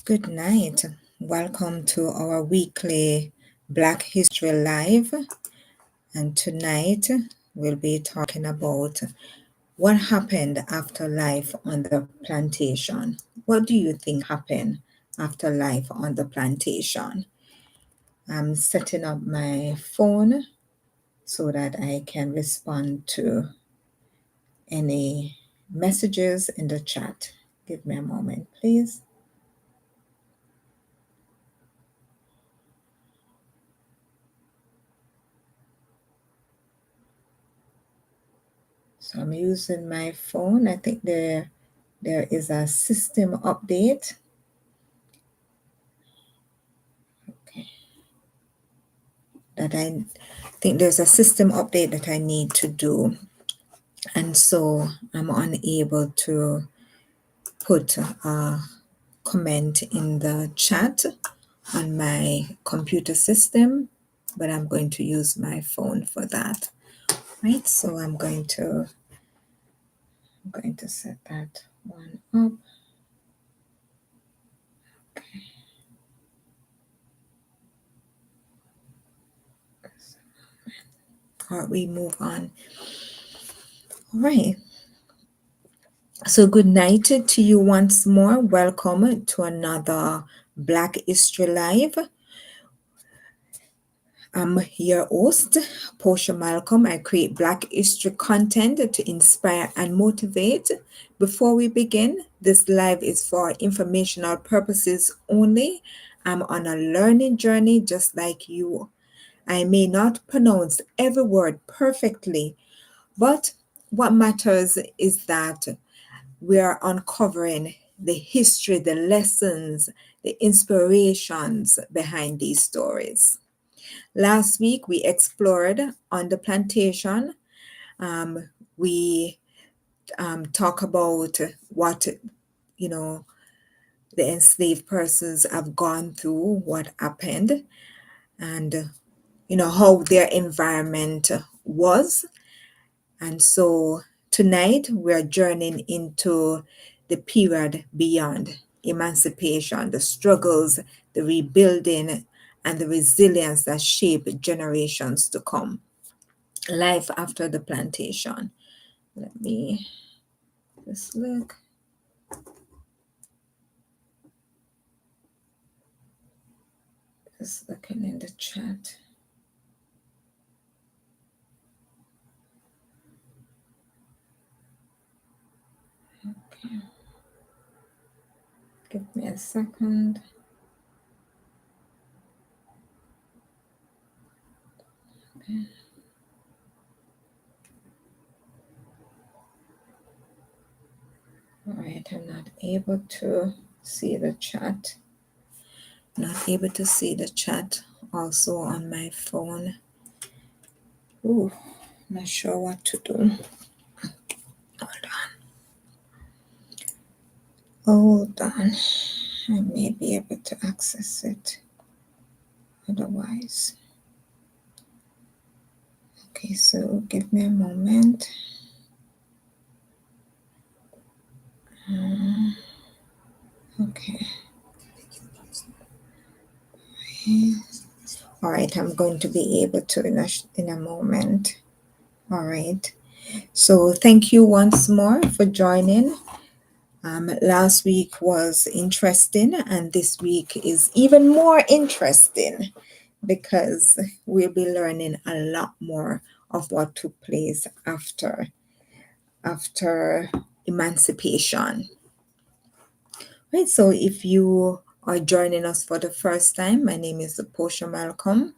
Good night. Welcome to our weekly Black History Live. And tonight we'll be talking about what happened after life on the plantation. What do you think happened after life on the plantation? I'm setting up my phone so that I can respond to any messages in the chat. Give me a moment, please. So I'm using my phone. I think there is a system update. Okay. That I think there's a system update that I need to do. And so I'm unable to put a comment in the chat on my computer system, but I'm going to use my phone for that. Right? So I'm going to set that one up. Okay. All right, we move on. All right. So good night to you once more. Welcome to another Black History Live. I'm your host, Posha Malcolm. I create Black history content to inspire and motivate. Before we begin, this live is for informational purposes only. I'm on a learning journey just like you. I may not pronounce every word perfectly, but what matters is that we are uncovering the history, the lessons, the inspirations behind these stories. Last week, we explored on the plantation. We talk about what, you know, the enslaved persons have gone through, what happened, and, how their environment was. And so tonight we're journeying into the period beyond emancipation, the struggles, the rebuilding, and the resilience that shape generations to come. Life after the plantation. Let me just look. Just looking in the chat. Okay. Give me a second. Okay. All right, I'm not able to see the chat. Not able to see the chat also on my phone. Ooh, not sure what to do. Hold on. Hold on. I may be able to access it otherwise. Okay, so give me a moment. Okay. All right, I'm going to be able to in a moment. All right. So thank you once more for joining. Last week was interesting, and this week is even more interesting because we'll be learning a lot more of what took place after emancipation. Right, so if you are joining us for the first time, my name is Posha Malcolm,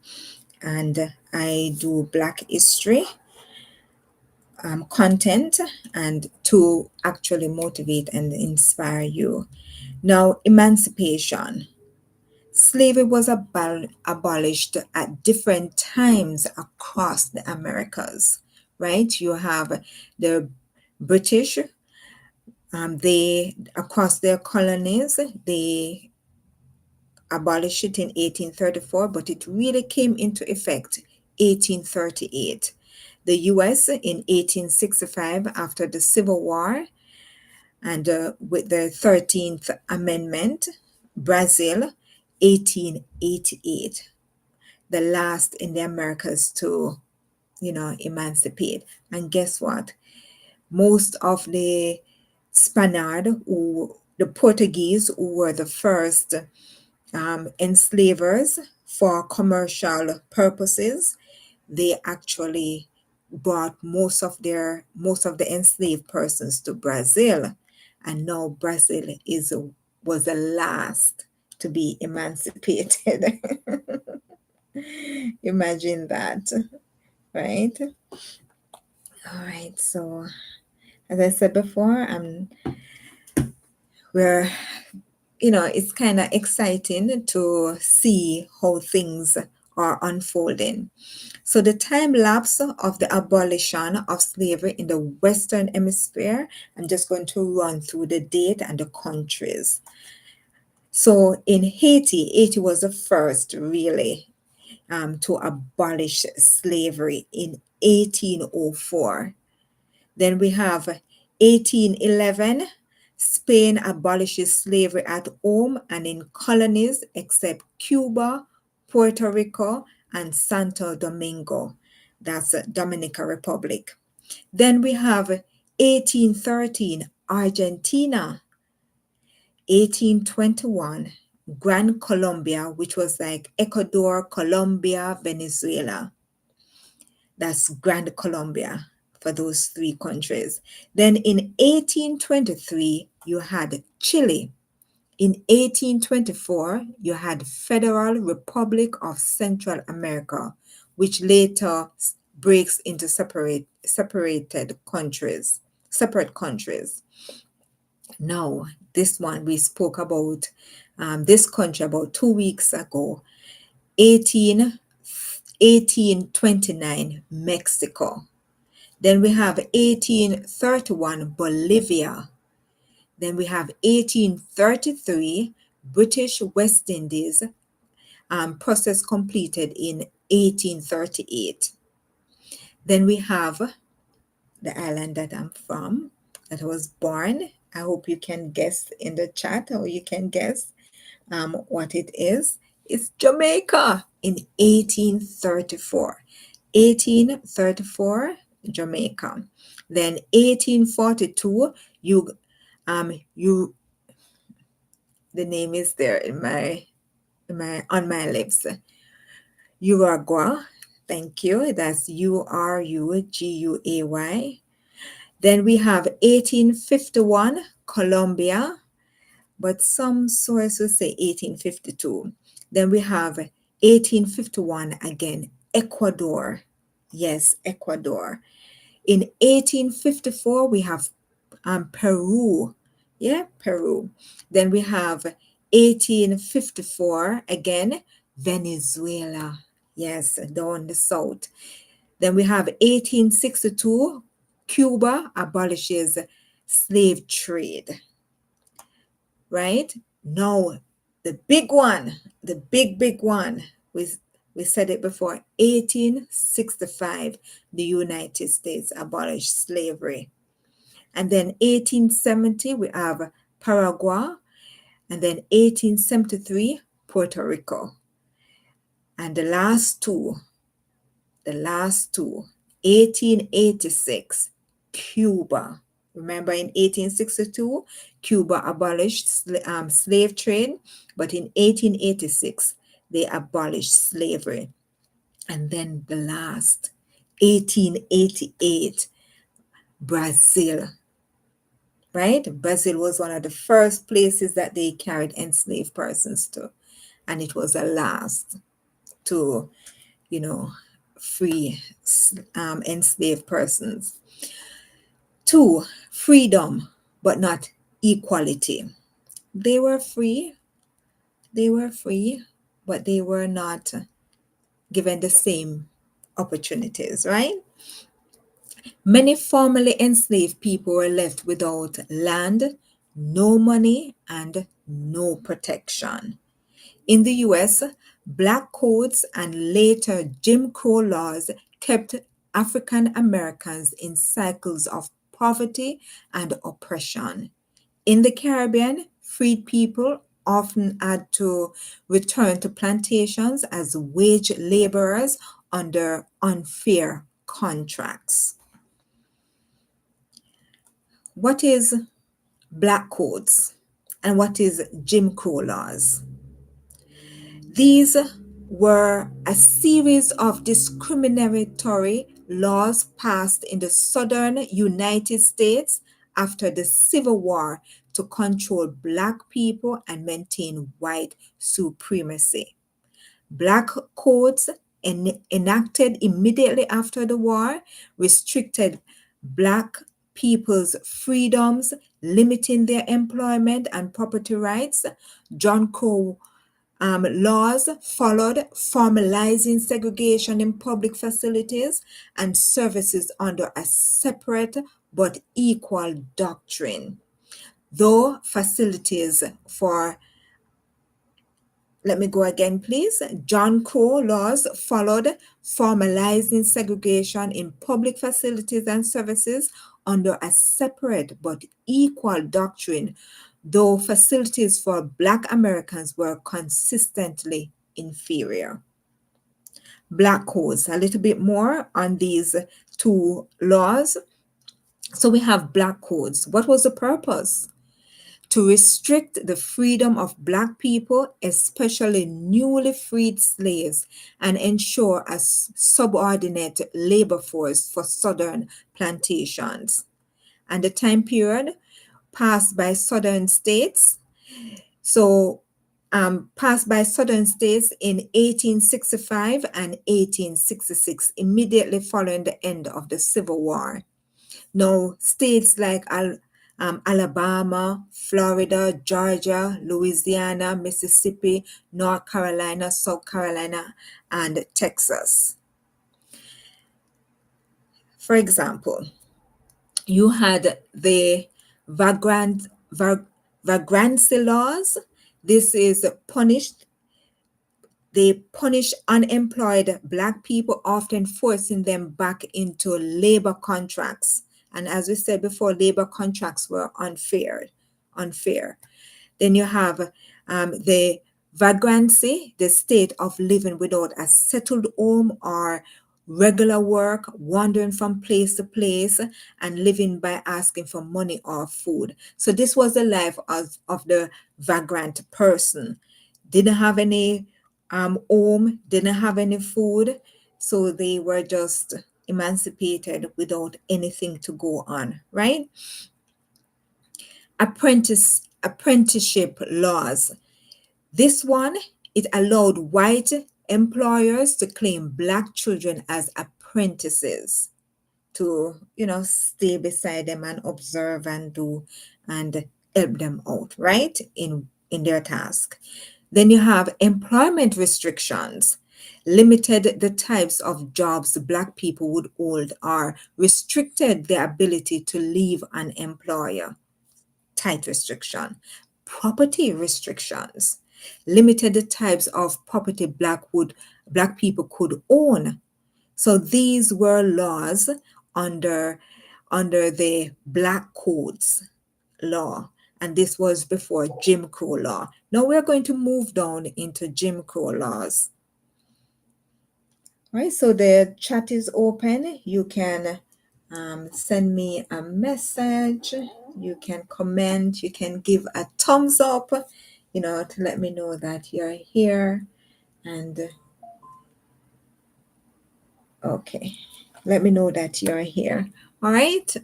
and I do Black history content and to actually motivate and inspire you. Now, emancipation. Slavery was abolished at different times across the Americas, right? You have the British, they across their colonies, they abolished it in 1834, but it really came into effect 1838. The US in 1865 after the Civil War and with the 13th Amendment, Brazil, 1888, the last in the Americas to, emancipate. And guess what? Most of the the Portuguese, who were the first enslavers for commercial purposes, they actually brought most of the enslaved persons to Brazil, and now Brazil was the last to be emancipated. Imagine that, right? All right. So, as I said before, we're it's kind of exciting to see how things are unfolding. So, the time lapse of the abolition of slavery in the Western Hemisphere, I'm just going to run through the date and the countries. So, in Haiti was the first really to abolish slavery in 1804. Then we have 1811. Spain abolishes slavery at home and in colonies except Cuba, Puerto Rico, and Santo Domingo. That's Dominican Republic. Then we have 1813, Argentina. 1821, Gran Colombia, which was like Ecuador, Colombia, Venezuela. That's Grand Colombia for those three countries. Then in 1823, you had Chile. In 1824, you had Federal Republic of Central America, which later breaks into separate countries. Now, this one we spoke about this country about 2 weeks ago, 1829, Mexico. Then we have 1831, Bolivia. Then we have 1833, British West Indies, process completed in 1838. Then we have the island that I'm from, that I was born. I hope you can guess in the chat, or you can guess what it is. It's Jamaica in 1834. 1834, Jamaica. Then 1842, the name is there on my lips. Uruguay. Thank you. That's Uruguay. Then we have 1851, Colombia, but some sources say 1852. Then we have 1851 again, Ecuador. Yes, Ecuador. In 1854, we have Peru. Yeah, Peru. Then we have 1854 again, Venezuela. Yes, down the south. Then we have 1862, Cuba abolishes slave trade. Right? Now, the big one, the big one, we said it before, 1865, the United States abolished slavery. And then 1870, we have Paraguay. And then 1873, Puerto Rico. And the last two, 1886, Cuba. Remember, in 1862, Cuba abolished slave trade, but in 1886, they abolished slavery. And then the last, 1888, Brazil. Right? Brazil was one of the first places that they carried enslaved persons to, and it was the last to, free enslaved persons. 2, freedom, but not equality. They were free, but they were not given the same opportunities, right? Many formerly enslaved people were left without land, no money, and no protection. In the US, Black codes and later Jim Crow laws kept African Americans in cycles of poverty and oppression. In the Caribbean, freed people often had to return to plantations as wage laborers under unfair contracts. What is black codes and what is Jim Crow laws? These were a series of discriminatory laws passed in the southern United States after the Civil War to control Black people and maintain white supremacy. Black codes enacted immediately after the war restricted Black people's freedoms, limiting their employment and property rights. John Crow laws followed, formalizing segregation in public facilities and services under a separate but equal doctrine. Though facilities for Let me go again, please. John Crow laws followed, formalizing segregation in public facilities and services under a separate but equal doctrine, though facilities for Black Americans were consistently inferior. Black codes, a little bit more on these two laws. So we have black codes. What was the purpose? To restrict the freedom of Black people, especially newly freed slaves, and ensure a subordinate labor force for Southern plantations. And the time period passed by Southern states. So, passed by Southern states in 1865 and 1866, immediately following the end of the Civil War. Now, states like Alabama, Florida, Georgia, Louisiana, Mississippi, North Carolina, South Carolina, and Texas. For example, you had the vagrancy laws. This is they punish unemployed Black people, often forcing them back into labor contracts. And as we said before, labor contracts were unfair. Then you have the vagrancy, the state of living without a settled home or regular work, wandering from place to place, and living by asking for money or food. So this was the life of the vagrant person. Didn't have any home, didn't have any food, so they were just emancipated without anything to go on, right? Apprenticeship laws. This one, it allowed white employers to claim Black children as apprentices to, stay beside them and observe and do and help them out, right? In their task. Then you have employment restrictions, limited the types of jobs Black people would hold or restricted their ability to leave an employer. Tight restriction. Property restrictions, limited the types of property Black people could own. So these were laws under the Black Codes law, and this was before Jim Crow law. Now we're going to move down into Jim Crow laws. All right, so the chat is open. You can send me a message. You can comment. You can give a thumbs up, to let me know that you're here. And okay, let me know that you're here. All right,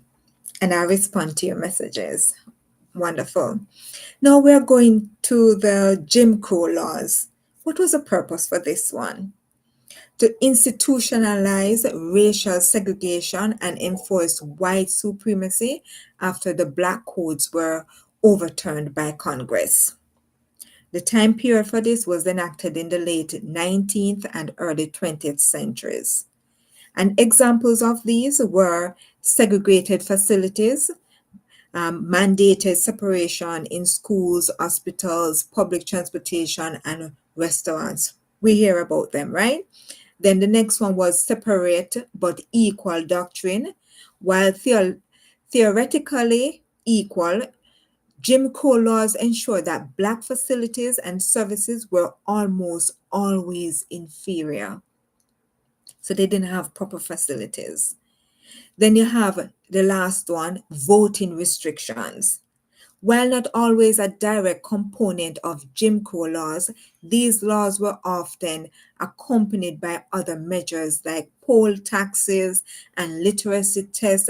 and I'll respond to your messages. Wonderful. Now we're going to the Jim Crow laws. What was the purpose for this one? To institutionalize racial segregation and enforce white supremacy after the Black codes were overturned by Congress. The time period for this was enacted in the late 19th and early 20th centuries. And examples of these were segregated facilities, mandated separation in schools, hospitals, public transportation, and restaurants. We hear about them, right? Then the next one was separate but equal doctrine. While theoretically equal, Jim Crow laws ensured that Black facilities and services were almost always inferior. So they didn't have proper facilities. Then you have the last one, voting restrictions. While not always a direct component of Jim Crow laws, these laws were often accompanied by other measures like poll taxes and literacy tests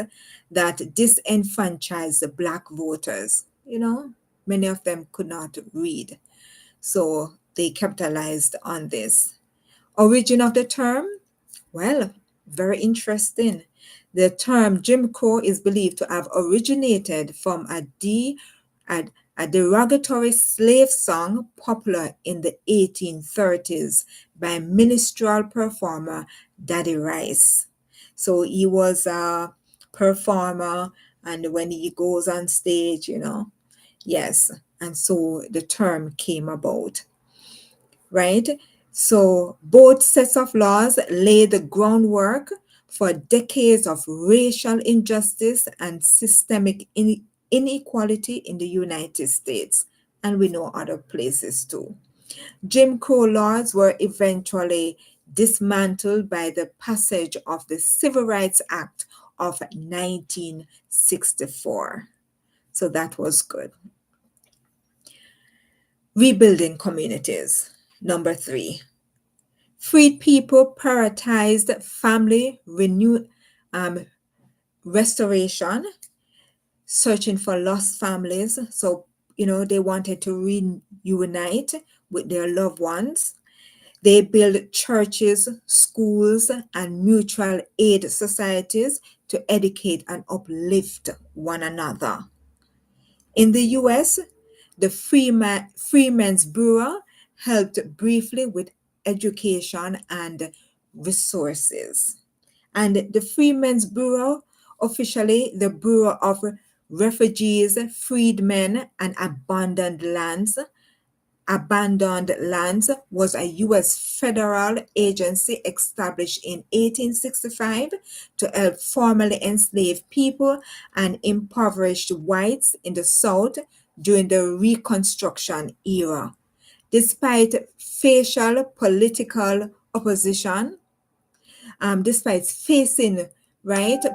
that disenfranchised Black voters. Many of them could not read, so they capitalized on this. Origin of the term? Well, very interesting. The term Jim Crow is believed to have originated from a, a derogatory slave song popular in the 1830s by minstrel performer Daddy Rice. So he was a performer, and when he goes on stage, yes, and so the term came about, right? So both sets of laws lay the groundwork for decades of racial injustice and systemic inequality in the United States, and we know other places too. Jim Crow laws were eventually dismantled by the passage of the Civil Rights Act of 1964. So that was good. Rebuilding communities. Number 3. Freed people prioritized family restoration, searching for lost families. So, they wanted to reunite with their loved ones. They built churches, schools, and mutual aid societies to educate and uplift one another. In the US, the Freemen's Bureau helped briefly with education and resources. And the Freemen's Bureau, officially the Bureau of Refugees, Freedmen, and Abandoned Lands, was a U.S. federal agency established in 1865 to help formerly enslaved people and impoverished whites in the South during the Reconstruction era. Despite facial political opposition, despite facing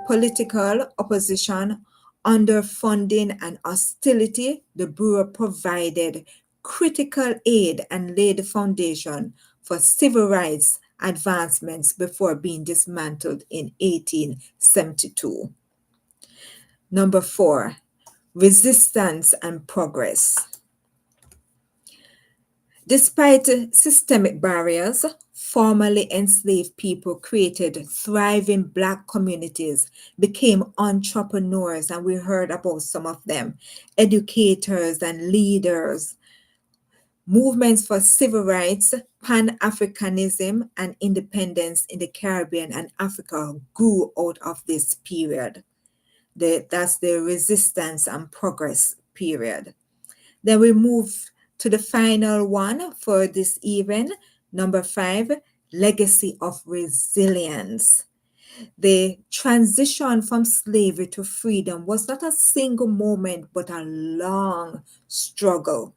political opposition, underfunding, and hostility, the Bureau provided critical aid and laid the foundation for civil rights advancements before being dismantled in 1872. Number 4, resistance and progress. Despite systemic barriers, formerly enslaved people created thriving Black communities, became entrepreneurs, and we heard about some of them, educators and leaders. Movements for civil rights, Pan-Africanism, and independence in the Caribbean and Africa grew out of this period. That's the resistance and progress period. Then we move to the final one for this event, number 5, legacy of resilience. The transition from slavery to freedom was not a single moment, but a long struggle.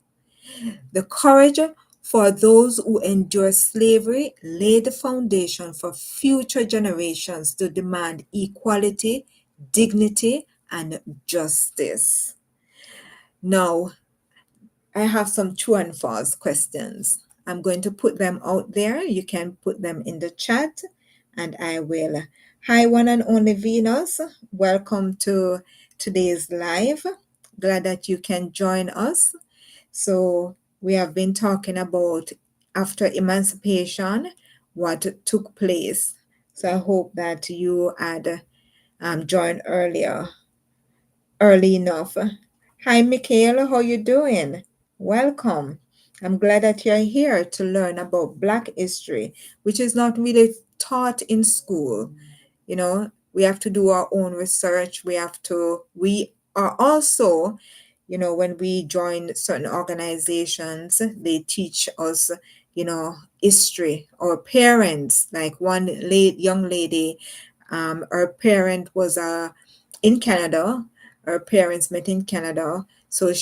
The courage for those who endure slavery laid the foundation for future generations to demand equality, dignity, and justice. Now, I have some true and false questions. I'm going to put them out there. You can put them in the chat and I will. Hi, one and only Venus. Welcome to today's live. Glad that you can join us. So, we have been talking about after emancipation, what took place. So, I hope that you had joined early enough. Hi, Michaela, how you doing? Welcome. I'm glad that you're here to learn about Black history, which is not really taught in school. We have to do our own research. We are also, when we join certain organizations, they teach us, history. Our parents, like one young lady, her parent was in Canada. Her parents met in Canada. So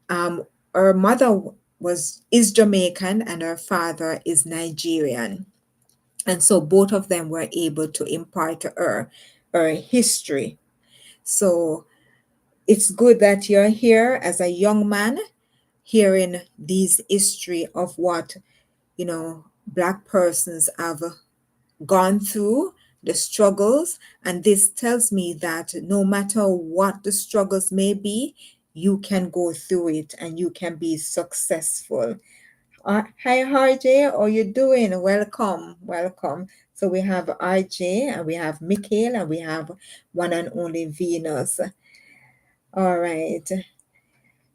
um, her mother is Jamaican and her father is Nigerian. And so both of them were able to impart to her history. So it's good that you're here as a young man, hearing these history of what, Black persons have gone through, the struggles. And this tells me that no matter what the struggles may be, you can go through it and you can be successful. Hi, RJ. How you doing? Welcome, welcome. So we have RJ and we have Mikhail and we have one and only Venus. All right.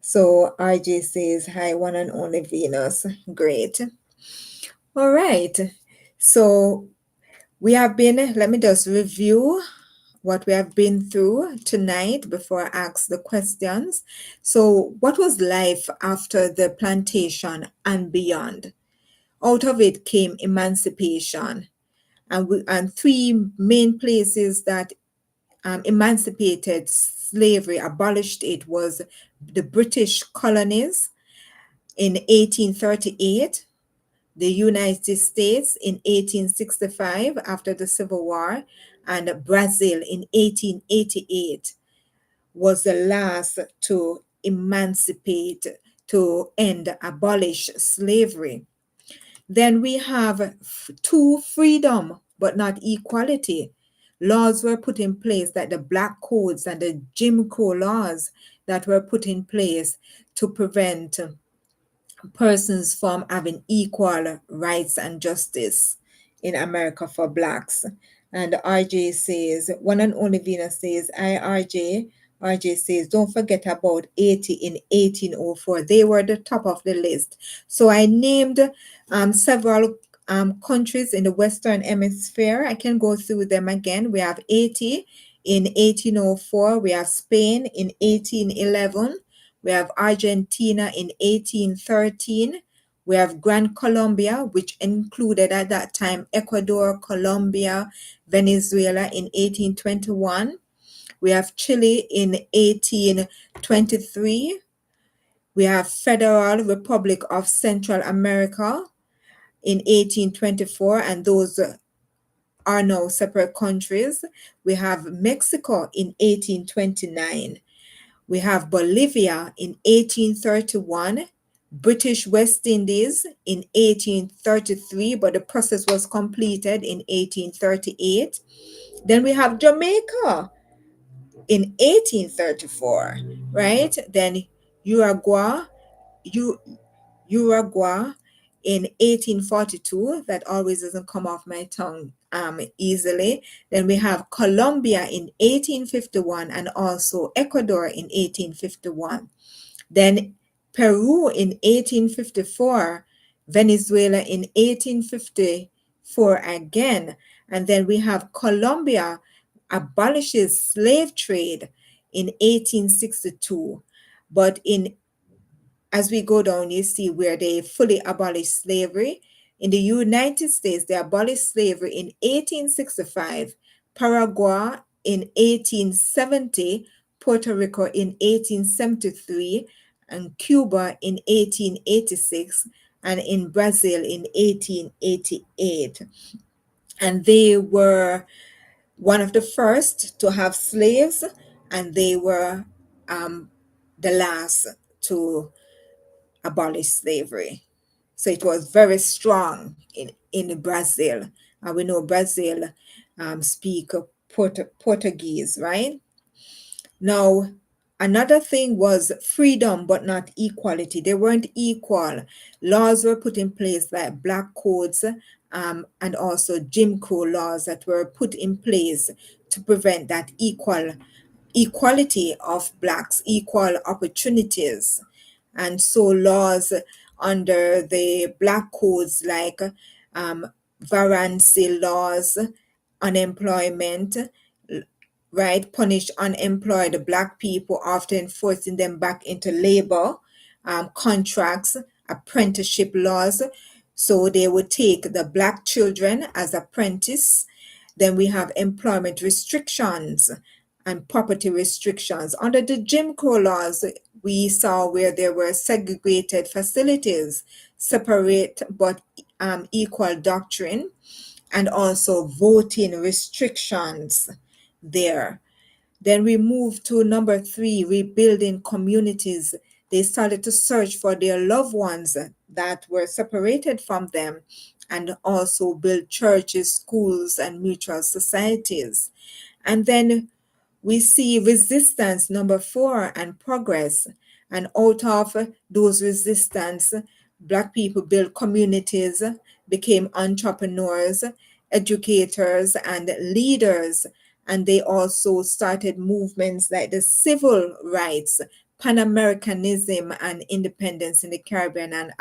So RJ says, hi, one and only Venus. Great. All right. So let me just review what we have been through tonight before I ask the questions. So, what was life after the plantation and beyond? Out of it came emancipation, and three main places that emancipated slavery, abolished it, was the British colonies in 1838, the United States in 1865 after the Civil War, and Brazil in 1888 was the last to emancipate, to abolish slavery. Then we have two, freedom but not equality. Laws were put in place, that the Black Codes and the Jim Crow laws that were put in place to prevent persons from having equal rights and justice in America for Blacks. And RJ says, one and only Venus says, I, RJ. RJ says, don't forget about 80 in 1804. They were the top of the list. So I named several countries in the Western Hemisphere. I can go through them again. We have 80 in 1804. We have Spain in 1811. We have Argentina in 1813. We have Gran Colombia, which included at that time Ecuador, Colombia, Venezuela in 1821. We have Chile in 1823. We have Federal Republic of Central America in 1824, and those are now separate countries. We have Mexico in 1829. We have Bolivia in 1831, British West Indies in 1833, but the process was completed in 1838. Then we have Jamaica in 1834, right? Then Uruguay, Uruguay in 1842. That always doesn't come off my tongue easily. Then we have Colombia in 1851 and also Ecuador in 1851. Then Peru in 1854, Venezuela in 1854 again. And then we have Colombia abolishes slave trade in 1862. But as we go down, you see where they fully abolished slavery. In the United States, they abolished slavery in 1865, Paraguay in 1870, Puerto Rico in 1873, and Cuba in 1886, and in Brazil in 1888. And they were one of the first to have slaves, and they were the last to abolish slavery. So it was very strong in Brazil. And we know Brazil speak Portuguese, right? Now, another thing was freedom, but not equality. They weren't equal. Laws were put in place like Black Codes and also Jim Crow laws that were put in place to prevent that equality of Blacks, equal opportunities. And so laws under the Black Codes like varancy laws, unemployment, right, punish unemployed Black people, often forcing them back into labor, contracts, apprenticeship laws. So they would take the Black children as apprentice. Then we have employment restrictions and property restrictions. Under the Jim Crow laws, we saw where there were segregated facilities, separate but equal doctrine, and also voting restrictions there. Then we moved to number three, rebuilding communities. They started to search for their loved ones that were separated from them and also build churches, schools, and mutual societies. And then we see resistance, number four, and progress. And out of those resistance, Black people built communities, became entrepreneurs, educators, and leaders. And they also started movements like the civil rights, Pan Americanism, and independence in the Caribbean and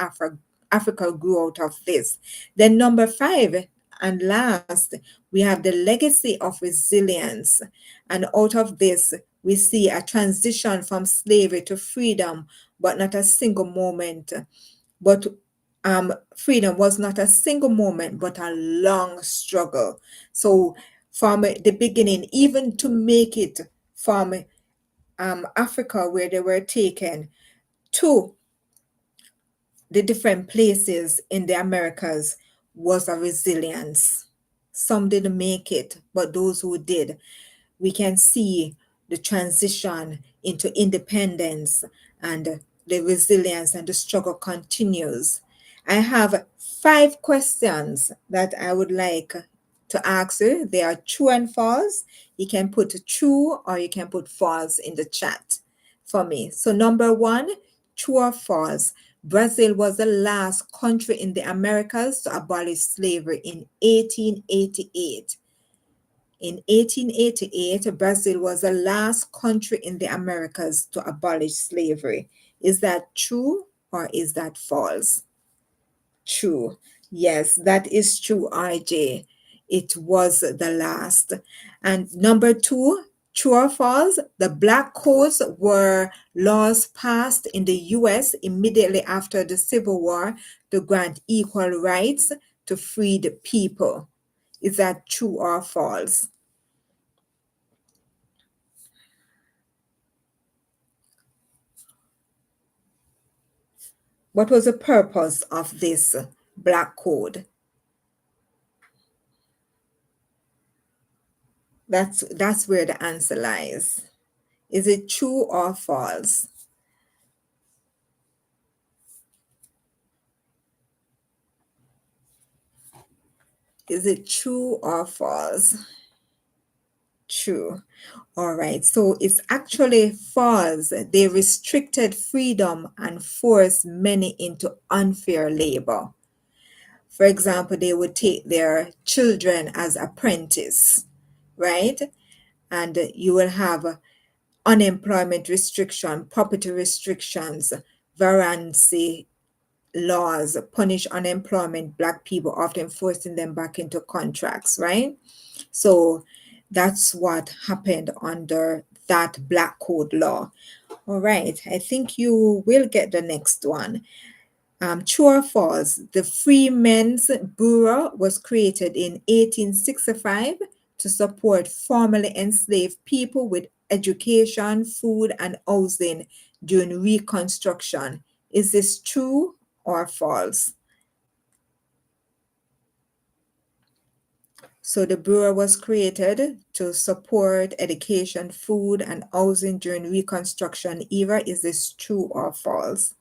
Africa grew out of this. Then, number five, and last, we have the legacy of resilience. And out of this, we see a transition from slavery to freedom, but not a single moment. But freedom was not a single moment, but a long struggle. So from the beginning, even to make it from Africa, where they were taken, to the different places in the Americas, was a resilience. Some didn't make it, but those who did, we can see the transition into independence, and the resilience and the struggle continues. I have five questions that I would like to ask you. They are true and false. You can put true or you can put false in the chat for me. So, number one, true or false? Brazil was the last country in the Americas to abolish slavery in 1888. In 1888, Brazil was the last country in the Americas to abolish slavery. Is that true or is that false? True. Yes, that is true, RJ. It was the last. And number two, true or false? The Black Codes were laws passed in the US immediately after the Civil War to grant equal rights to freed people. Is that true or false? What was the purpose of this Black Code? That's where the answer lies. Is it true or false? Is it true or false? True. All right. So it's actually false. They restricted freedom and forced many into unfair labor. For example, they would take their children as apprentice, right? And you will have unemployment restriction, property restrictions, variancy laws punish unemployment Black people, often forcing them back into contracts, right? So that's what happened under that Black Code law. All right, I think you will get the next one. True or false? The Freemen's Bureau was created in 1865 to support formerly enslaved people with education, food, and housing during Reconstruction. Is this true or false? So the Bureau was created to support education, food, and housing during Reconstruction era. Is this true or false?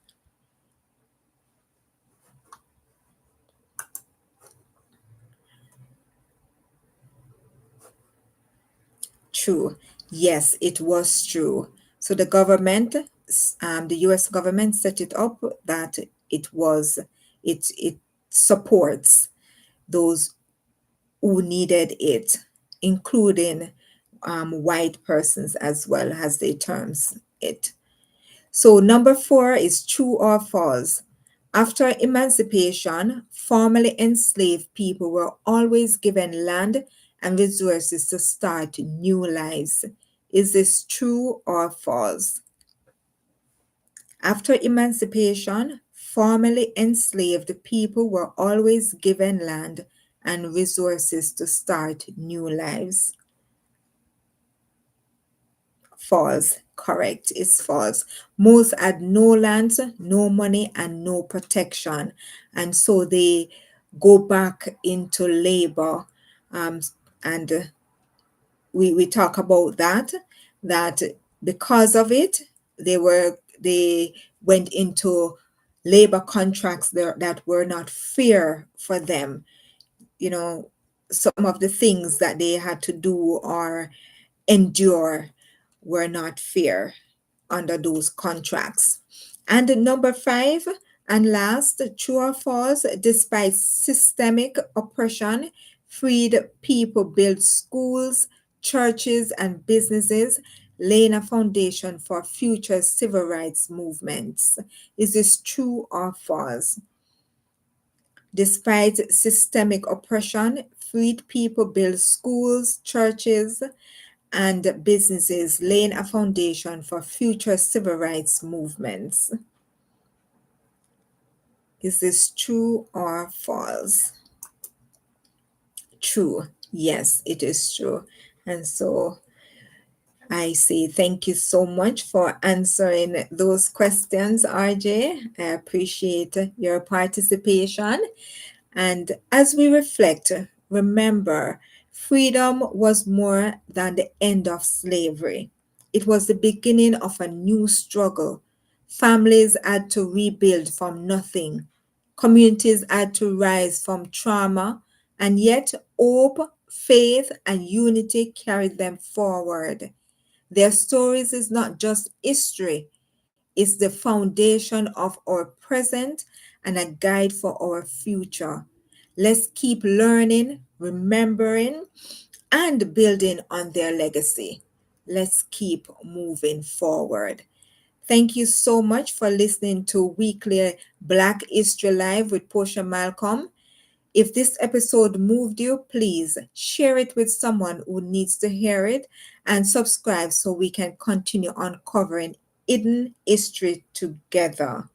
True. Yes, it was true. So the government, the U.S. government set it up that it supports those who needed it, including white persons as well, as they terms it. So number four is true or false. After emancipation, formerly enslaved people were always given land and resources to start new lives. Is this true or false? After emancipation, formerly enslaved people were always given land and resources to start new lives. false. Correct. It's false. Most had no lands, no money, and no protection. And so they go back into labor. And we talk about that because of it, they went into labor contracts there that were not fair for them. You know, some of the things that they had to do or endure were not fair under those contracts. And number five, and last, true or false, despite systemic oppression, freed people built schools, churches, and businesses, laying a foundation for future civil rights movements. Is this true or false? Despite systemic oppression, freed people built schools, churches, and businesses, laying a foundation for future civil rights movements. Is this true or false? True. Yes, it is true. And so I say thank you so much for answering those questions, RJ. I appreciate your participation. And as we reflect, remember, freedom was more than the end of slavery. It was the beginning of a new struggle. Families had to rebuild from nothing. Communities had to rise from trauma, and yet hope, faith, and unity carried them forward. Their stories is not just history, it's the foundation of our present and a guide for our future. Let's keep learning, remembering, and building on their legacy. Let's keep moving forward. Thank you so much for listening to Weekly Black History Live with Posha Malcolm. If this episode moved you, please share it with someone who needs to hear it and subscribe so we can continue uncovering hidden history together.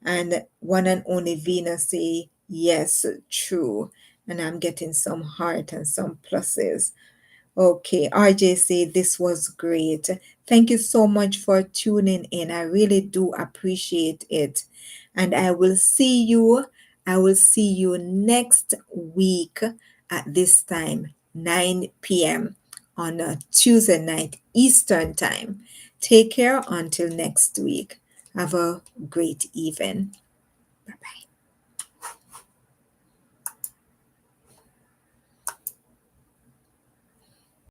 And one and only Venus say, yes, true. And I'm getting some heart and some pluses. Okay, RJ say this was great. Thank you so much for tuning in. I really do appreciate it. And I will see you next week at this time, 9 p.m. on a Tuesday night Eastern time. Take care until next week. Have a great evening. Bye bye.